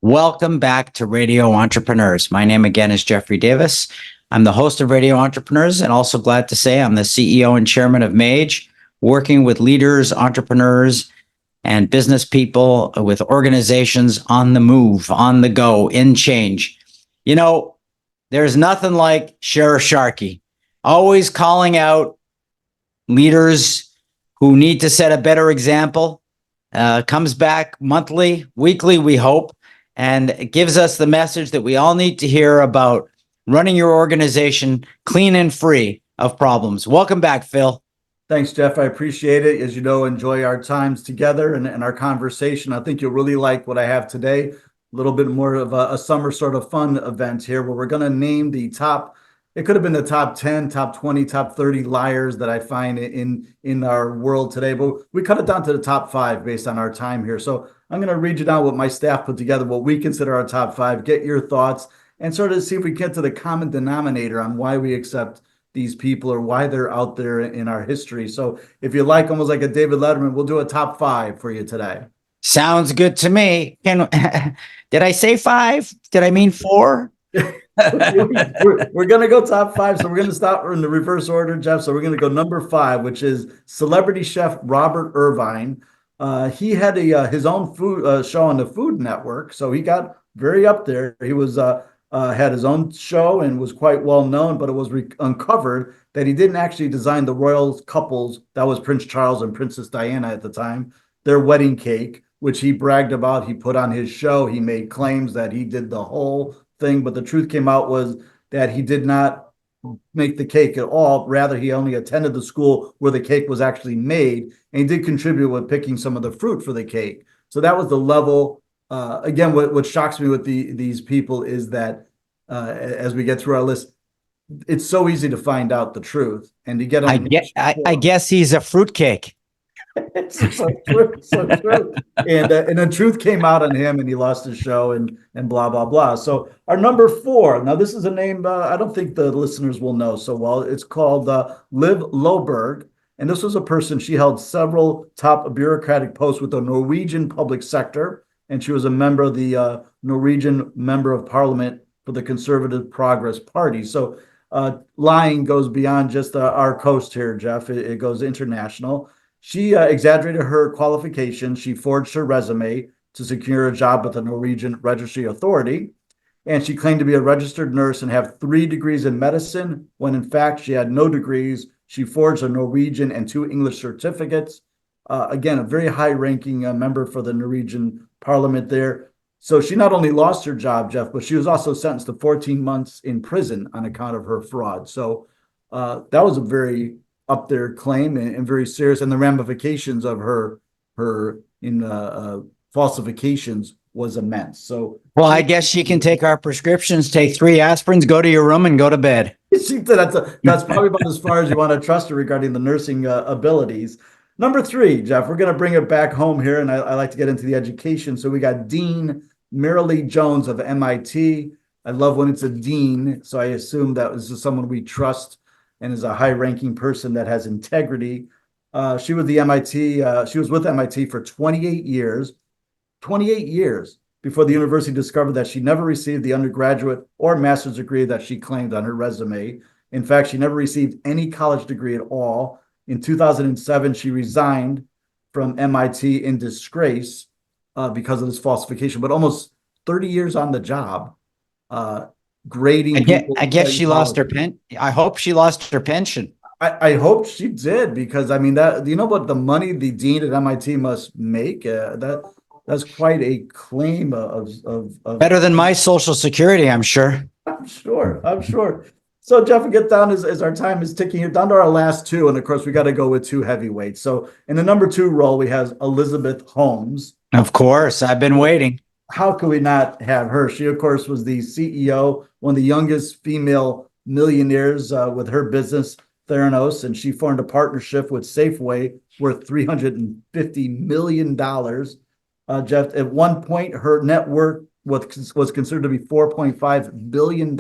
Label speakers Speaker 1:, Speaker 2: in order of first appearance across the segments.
Speaker 1: Welcome back to Radio Entrepreneurs. My name again is JDavis. I'm the host of Radio Entrepreneurs and also glad to say I'm the CEO and chairman of Mage, working with leaders, entrepreneurs, and business people with organizations on the move, on the go, in change. You know, there's nothing like Sheriff Sharkey, always calling out leaders who need to set a better example. Comes back monthly, weekly, we hope, and it gives us the message that we all need to hear about running your organization clean and free of problems. Welcome back, Phil.
Speaker 2: Thanks, Jeff. I appreciate it. As you know, enjoy our times together and our conversation. I think you'll really like what I have today. A little bit more of a summer sort of fun event here where we're going to name the top, it could have been the top 10, top 20, top 30 liars that I find in our world today, but we cut it down to the top 5 based on our time here. So I'm going to read you down what my staff put together, what we consider our top 5, get your thoughts, and sort of see if we get to the common denominator on why we accept these people or why they're out there in our history. So if you like, almost like a David Letterman, we'll do a top 5 for you today.
Speaker 1: Sounds good to me. Did I say 5? Did I mean 4?
Speaker 2: We're going to go top 5. So we're going to start in the reverse order, Jeff. So we're going to go number 5, which is celebrity chef Robert Irvine. He had his own food show on the Food Network. So he got very up there. He was had his own show and was quite well known, but it was uncovered that he didn't actually design the royal couples, that was Prince Charles and Princess Diana at the time, their wedding cake, which he bragged about. He put on his show. He made claims that he did the whole thing, but the truth came out was that he did not make the cake at all. Rather, he only attended the school where the cake was actually made, and he did contribute with picking some of the fruit for the cake. So that was the level. Again, what shocks me with these people is that as we get through our list, it's so easy to find out the truth and to get on.
Speaker 1: I guess he's a fruitcake.
Speaker 2: It's so true, so true. And the truth came out on him, and he lost his show, and blah blah blah. So our number 4. Now this is a name I don't think the listeners will know so well. It's called Liv Loberg, and this was a person. She held several top bureaucratic posts with the Norwegian public sector, and she was a member of the Norwegian Member of Parliament for the Conservative Progress Party. So lying goes beyond just our coast here, Jeff. It goes international. She exaggerated her qualifications. She forged her resume to secure a job with the Norwegian Registry Authority. And she claimed to be a registered nurse and have 3 degrees in medicine, when in fact she had no degrees. She forged a Norwegian and 2 English certificates. Again, a very high-ranking member for the Norwegian Parliament there. So she not only lost her job, Jeff, but she was also sentenced to 14 months in prison on account of her fraud. So that was a very up there claim and very serious, and the ramifications of her falsifications was immense. So,
Speaker 1: well, I guess she can take our prescriptions, take 3 aspirins, go to your room, and go to bed.
Speaker 2: That's probably about as far as you want to trust her regarding the nursing abilities. Number 3, Jeff, we're going to bring it back home here, and I like to get into the education. So we got Dean Marilee Jones of MIT. I love when it's a dean, so I assume that this is someone we trust and is a high-ranking person that has integrity. She was with MIT for 28 years. 28 years before the university discovered that she never received the undergraduate or master's degree that she claimed on her resume. In fact, she never received any college degree at all. In 2007, she resigned from MIT in disgrace because of this falsification, but almost 30 years on the job, grading.
Speaker 1: I guess she lost her pen. I hope she lost her pension.
Speaker 2: I hope she did, because I mean, that, you know what the money the dean at MIT must make? That's quite a claim of
Speaker 1: better than my Social Security, I'm sure.
Speaker 2: I'm sure. So Jeff, we get down as our time is ticking here, down to our last 2, and of course we got to go with 2 heavyweights. So in the number 2 role, we have Elizabeth Holmes.
Speaker 1: Of course, I've been waiting.
Speaker 2: How could we not have her? She, of course, was the CEO, one of the youngest female millionaires with her business, Theranos, and she formed a partnership with Safeway worth $350 million. Jeff, at one point, her net worth was considered to be $4.5 billion.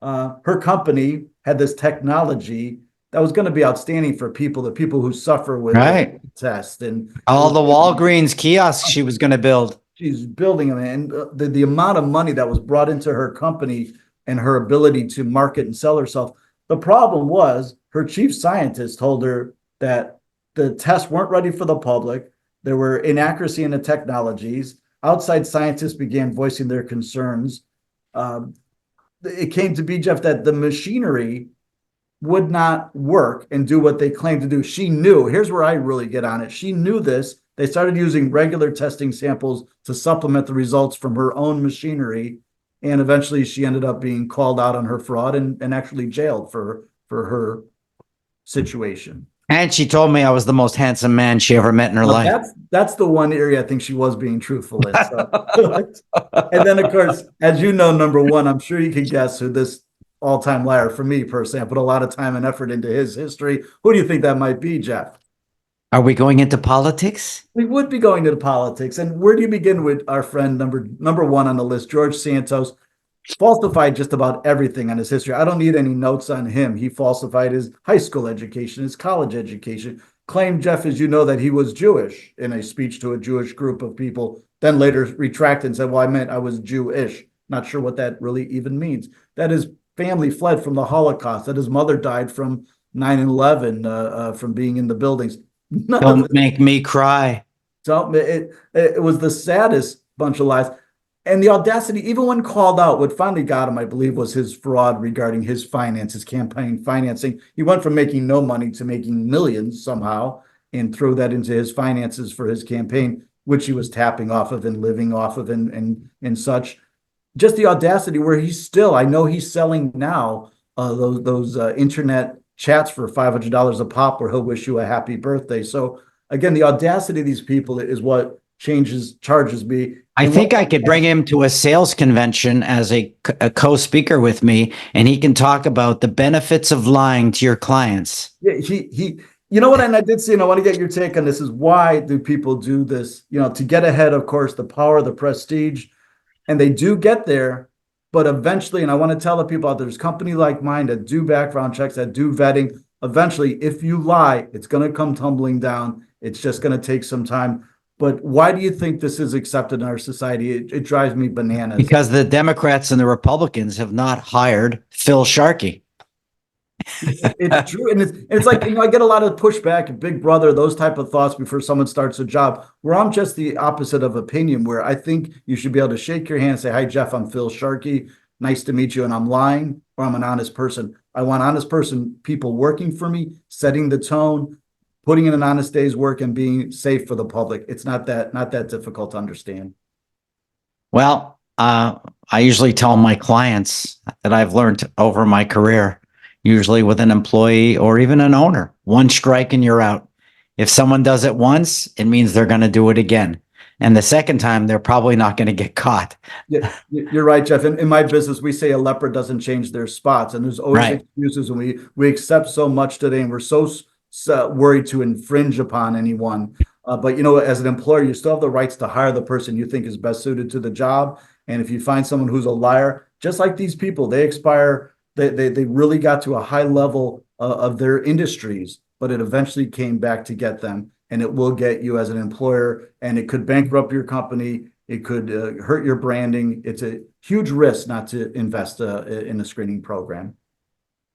Speaker 2: Her company had this technology that was going to be outstanding for the people who suffer with
Speaker 1: right.
Speaker 2: test and
Speaker 1: all the Walgreens kiosks she was going to build.
Speaker 2: she's building them, and the amount of money that was brought into her company and her ability to market and sell herself. The problem was her chief scientist told her that the tests weren't ready for the public. There were inaccuracy in the technologies. Outside scientists began voicing their concerns. It came to be, Jeff, that the machinery would not work and do what they claimed to do. She knew, here's where I really get on it. She knew this. They started using regular testing samples to supplement the results from her own machinery. And eventually she ended up being called out on her fraud and actually jailed for her situation.
Speaker 1: And she told me I was the most handsome man she ever met in her life.
Speaker 2: That's the one area I think she was being truthful in. So. And then, of course, as you know, number one, I'm sure you can guess who this all-time liar for me personally. I put a lot of time and effort into his history. Who do you think that might be, Jeff?
Speaker 1: Are we going into politics?
Speaker 2: We would be going into politics. And where do you begin with our friend number one on the list, George Santos? Falsified just about everything on his history. I don't need any notes on him. He falsified his high school education, his college education, claimed, Jeff, as you know, that he was Jewish in a speech to a Jewish group of people, then later retracted and said, well, I meant I was Jewish. Not sure what that really even means. That his family fled from the Holocaust, that his mother died from 9/11, from being in the buildings.
Speaker 1: Don't make me cry.
Speaker 2: So it was the saddest bunch of lies. And the audacity, even when called out, what finally got him, I believe, was his fraud regarding his finances, campaign financing. He went from making no money to making millions somehow and threw that into his finances for his campaign, which he was tapping off of and living off of and such. Just the audacity where he's still, I know he's selling now those internet chats for $500 a pop where he'll wish you a happy birthday. So again, the audacity of these people is what charges me.
Speaker 1: I think I could bring him to a sales convention as a co-speaker with me, and he can talk about the benefits of lying to your clients.
Speaker 2: Yeah, you know what? And I did see, and I want to get your take on this, is why do people do this? You know, to get ahead, of course, the power, the prestige, and they do get there, but eventually, and I want to tell the people out there, there's company like mine that do background checks, that do vetting. Eventually, if you lie, it's going to come tumbling down. It's just going to take some time. But why do you think this is accepted in our society? It drives me bananas.
Speaker 1: Because the Democrats and the Republicans have not hired Phil Sharkey.
Speaker 2: It's true. And it's like, you know, I get a lot of pushback, Big Brother, those type of thoughts before someone starts a job, where I'm just the opposite of opinion, where I think you should be able to shake your hand and say, hi, Jeff, I'm Phil Sharkey. Nice to meet you. And I'm lying, or I'm an honest person. I want honest people working for me, setting the tone, putting in an honest day's work, and being safe for the public. It's not that difficult to understand.
Speaker 1: Well, I usually tell my clients that I've learned over my career, usually with an employee or even an owner, one strike and you're out. If someone does it once, it means they're going to do it again. And the second time, they're probably not going to get caught.
Speaker 2: Yeah, you're right, Jeff. In my business, we say a leopard doesn't change their spots. And there's always excuses, and we accept so much today, and we're so worried to infringe upon anyone. But, you know, as an employer, you still have the rights to hire the person you think is best suited to the job. And if you find someone who's a liar, just like these people, they expire. They really got to a high level of their industries, but it eventually came back to get them. And it will get you as an employer, and it could bankrupt your company. It could hurt your branding. It's a huge risk not to invest in a screening program.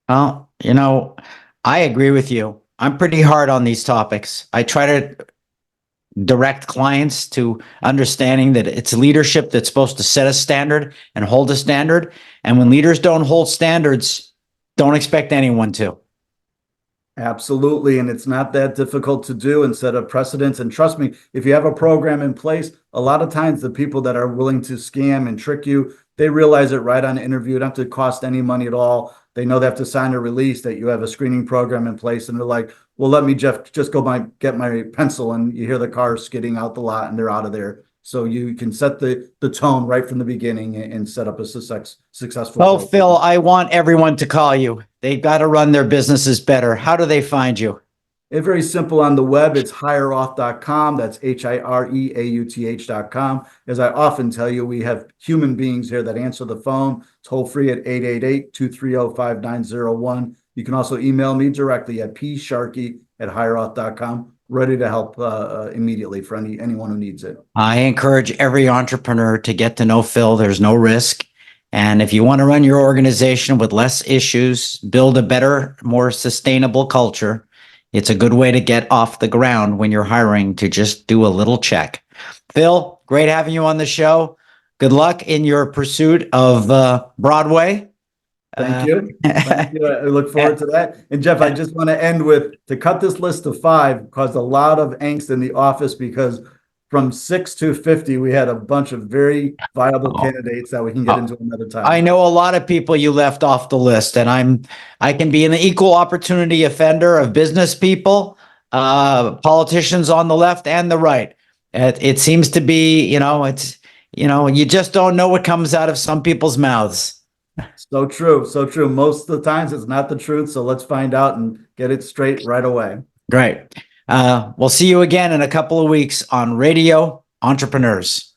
Speaker 1: Well, you know, I agree with you. I'm pretty hard on these topics. I try to direct clients to understanding that it's leadership that's supposed to set a standard and hold a standard. And when leaders don't hold standards, don't expect anyone to.
Speaker 2: Absolutely. And it's not that difficult to do and set a precedence. And trust me, if you have a program in place, a lot of times the people that are willing to scam and trick you, they realize it right on the interview. It doesn't have to cost any money at all. They know they have to sign a release that you have a screening program in place. And they're like, well, let me, Jeff, just go get my pencil. And you hear the car skidding out the lot and they're out of there. So you can set the tone right from the beginning and set up a successful.
Speaker 1: Well, Phil, I want everyone to call you. They've got to run their businesses better. How do they find you?
Speaker 2: It's very simple on the web. It's hireauth.com. That's hireauth.com. As I often tell you, we have human beings here that answer the phone toll free at 888-230-5901. You can also email me directly at psharkey@hireauth.com, ready to help immediately for anyone who needs it.
Speaker 1: I encourage every entrepreneur to get to know Phil. There's no risk. And if you want to run your organization with less issues, build a better, more sustainable culture, it's a good way to get off the ground when you're hiring to just do a little check. Phil, great having you on the show. Good luck in your pursuit of Broadway.
Speaker 2: Thank you. Thank you. I look forward to that. And Jeff, I just want to end with, to cut this list to 5 caused a lot of angst in the office, because from 6 to 50, we had a bunch of very viable candidates that we can get into another time.
Speaker 1: I know a lot of people you left off the list, and I can be an equal opportunity offender of business people, politicians on the left and the right. It seems to be, you just don't know what comes out of some people's mouths.
Speaker 2: So true. So true. Most of the times it's not the truth. So let's find out and get it straight right away.
Speaker 1: Great. We'll see you again in a couple of weeks on Radio Entrepreneurs.